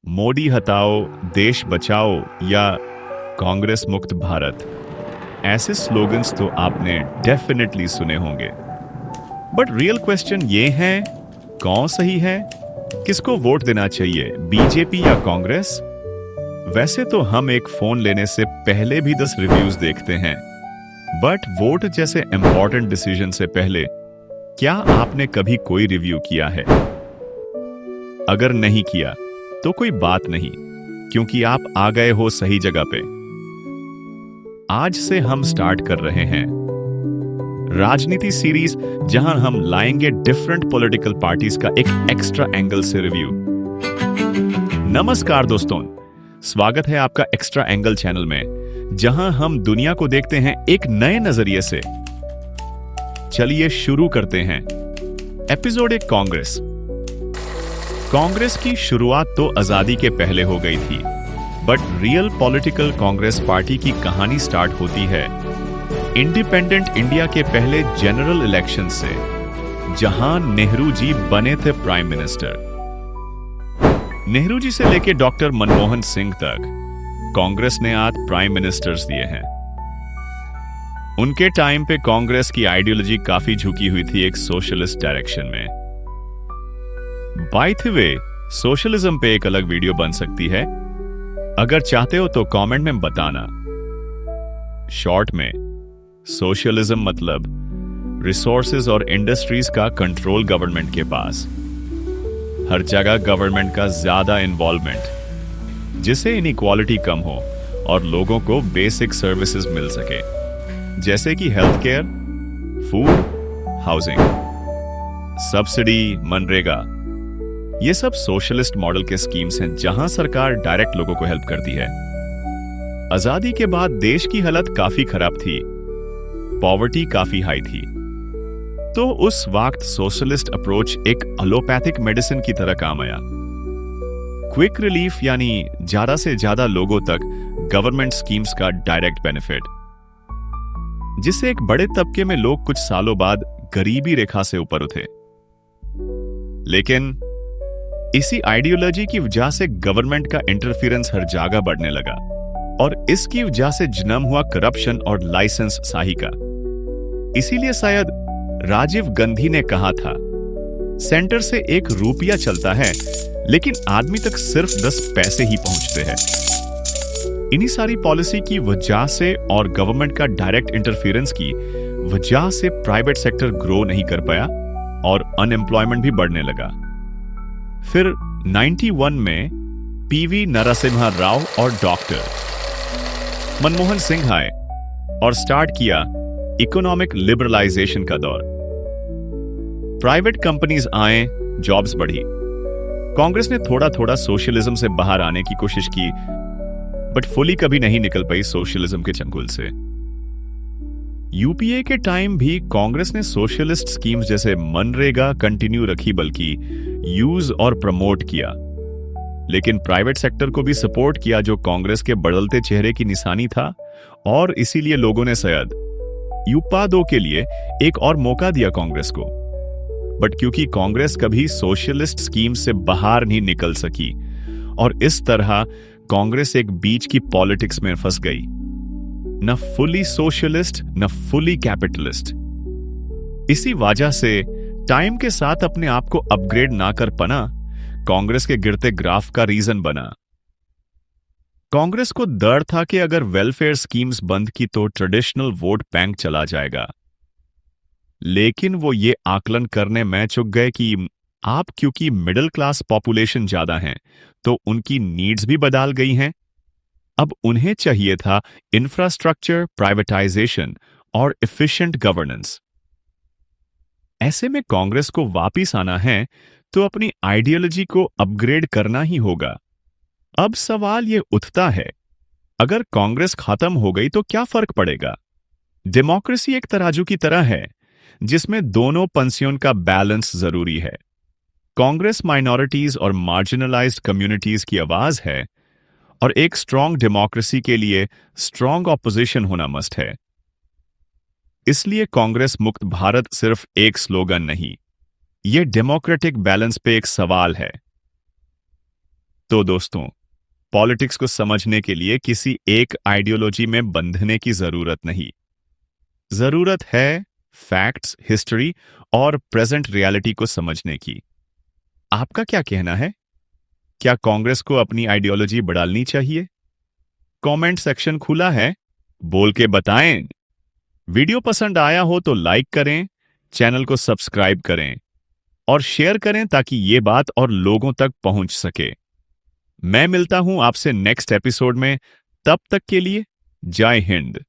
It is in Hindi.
मोदी हटाओ, देश बचाओ या कांग्रेस मुक्त भारत, ऐसे स्लोगन्स तो आपने डेफिनेटली सुने होंगे। बट रियल क्वेश्चन ये है, कौन सही है? किसको वोट देना चाहिए, बीजेपी या कांग्रेस? वैसे तो हम एक फोन लेने से पहले भी 10 रिव्यूज देखते हैं, बट वोट जैसे इंपॉर्टेंट डिसीजन से पहले क्या आपने कभी कोई रिव्यू किया है? अगर नहीं किया तो कोई बात नहीं, क्योंकि आप आ गए हो सही जगह पे। आज से हम स्टार्ट कर रहे हैं राजनीति सीरीज, जहां हम लाएंगे डिफरेंट पॉलिटिकल पार्टीज का एक एक्स्ट्रा एंगल से रिव्यू। नमस्कार दोस्तों, स्वागत है आपका एक्स्ट्रा एंगल चैनल में, जहां हम दुनिया को देखते हैं एक नए नजरिए से। चलिए शुरू करते हैं। एपिसोड 1, कांग्रेस। कांग्रेस की शुरुआत तो आजादी के पहले हो गई थी, but real political Congress party की कहानी स्टार्ट होती है इंडिपेंडेंट इंडिया के पहले जनरल इलेक्शन से, जहां नेहरू जी बने थे प्राइम मिनिस्टर। नेहरू जी से लेकर डॉक्टर मनमोहन सिंह तक कांग्रेस ने आज प्राइम मिनिस्टर्स दिए हैं। उनके टाइम पे कांग्रेस की आइडियोलॉजी काफी झुकी हुई थी एक सोशलिस्ट डायरेक्शन में। बाय द वे, सोशलिज्म पे एक अलग वीडियो बन सकती है, अगर चाहते हो तो कमेंट में बताना। शॉर्ट में, सोशलिज्म मतलब रिसोर्सेज और इंडस्ट्रीज का कंट्रोल गवर्नमेंट के पास, हर जगह गवर्नमेंट का ज्यादा इन्वॉल्वमेंट, जिससे इनइक्वालिटी कम हो और लोगों को बेसिक सर्विसेज मिल सके, जैसे कि health care, food, housing, subsidy, MNREGA. ये सब सोशलिस्ट मॉडल के स्कीम्स हैं, जहां सरकार डायरेक्ट लोगों को हेल्प करती है। आजादी के बाद देश की हालत काफी खराब थी, पॉवर्टी काफी हाई थी, तो उस वक्त सोशलिस्ट अप्रोच एक एलोपैथिक मेडिसिन की तरह काम आया। क्विक रिलीफ, यानी ज्यादा से ज्यादा लोगों तक गवर्नमेंट स्कीम्स का डायरेक्ट बेनिफिट, जिससे एक बड़े तबके में लोग कुछ सालों बाद गरीबी रेखा से ऊपर उठे। लेकिन इसी आइडियोलॉजी की वजह से गवर्नमेंट का इंटरफेरेंस हर जगह बढ़ने लगा, और इसकी वजह से जन्म हुआ करप्शन और लाइसेंस शाही का। इसीलिए शायद राजीव गांधी ने कहा था, सेंटर से 1 रुपया चलता है, लेकिन आदमी तक सिर्फ 10 पैसे ही पहुंचते हैं। इन्हीं सारी पॉलिसी की वजह से और गवर्नमेंट का डायरेक्ट इंटरफेरेंस की वजह से प्राइवेट सेक्टर ग्रो नहीं कर पाया और अनएम्प्लॉयमेंट भी बढ़ने लगा। फिर 91 में पीवी नरसिम्हा राव और डॉक्टर मनमोहन सिंह आए और स्टार्ट किया इकोनॉमिक लिबरलाइजेशन का दौर। प्राइवेट कंपनीज आए, जॉब्स बढ़ी। कांग्रेस ने थोड़ा थोड़ा सोशलिज्म से बाहर आने की कोशिश की, बट फुली कभी नहीं निकल पाई सोशलिज्म के चंगुल से। यूपीए के टाइम भी कांग्रेस ने सोशलिस्ट स्कीम्स जैसे मनरेगा कंटिन्यू रखी, बल्कि यूज और प्रमोट किया। लेकिन प्राइवेट सेक्टर को भी सपोर्ट किया, जो कांग्रेस के बदलते चेहरे की निशानी था, और इसीलिए लोगों ने शायद यूपा 2 के लिए एक और मौका दिया कांग्रेस को। बट क्योंकि कांग्रेस कभी सोशलिस्ट स्कीम से बाहर नहीं निकल सकी, और इस तरह कांग्रेस एक बीच की पॉलिटिक्स में फंस गई, न फुली सोशलिस्ट न फुली कैपिटलिस्ट। इसी वजह से टाइम के साथ अपने आप को अपग्रेड ना कर पाना कांग्रेस के गिरते ग्राफ का रीजन बना। कांग्रेस को डर था कि अगर वेलफेयर स्कीम्स बंद की तो ट्रेडिशनल वोट बैंक चला जाएगा। लेकिन वो ये आकलन करने में चूक गए कि आप क्योंकि मिडिल क्लास पॉपुलेशन ज्यादा है, तो उनकी नीड्स भी बदल गई हैं। अब उन्हें चाहिए था इंफ्रास्ट्रक्चर, प्राइवेटाइजेशन और एफिशिएंट गवर्नेंस। ऐसे में कांग्रेस को वापिस आना है तो अपनी आइडियोलॉजी को अपग्रेड करना ही होगा। अब सवाल यह उठता है, अगर कांग्रेस खत्म हो गई तो क्या फर्क पड़ेगा? डेमोक्रेसी एक तराजू की तरह है, जिसमें दोनों पंक्तियों का बैलेंस जरूरी है। कांग्रेस माइनॉरिटीज और मार्जिनलाइज्ड कम्युनिटीज की आवाज है, और एक स्ट्रांग डेमोक्रेसी के लिए स्ट्रांग ऑपोजिशन होना मस्ट है। इसलिए कांग्रेस मुक्त भारत सिर्फ एक स्लोगन नहीं, यह डेमोक्रेटिक बैलेंस पे एक सवाल है। तो दोस्तों, पॉलिटिक्स को समझने के लिए किसी एक आइडियोलॉजी में बंधने की जरूरत नहीं। जरूरत है फैक्ट्स, हिस्ट्री और प्रेजेंट रियलिटी को समझने की। आपका क्या कहना है? क्या कांग्रेस को अपनी आइडियोलॉजी बदलनी चाहिए? कमेंट सेक्शन खुला है, बोल के बताएं। वीडियो पसंद आया हो तो लाइक करें, चैनल को सब्सक्राइब करें और शेयर करें ताकि ये बात और लोगों तक पहुंच सके। मैं मिलता हूं आपसे नेक्स्ट एपिसोड में। तब तक के लिए जय हिंद।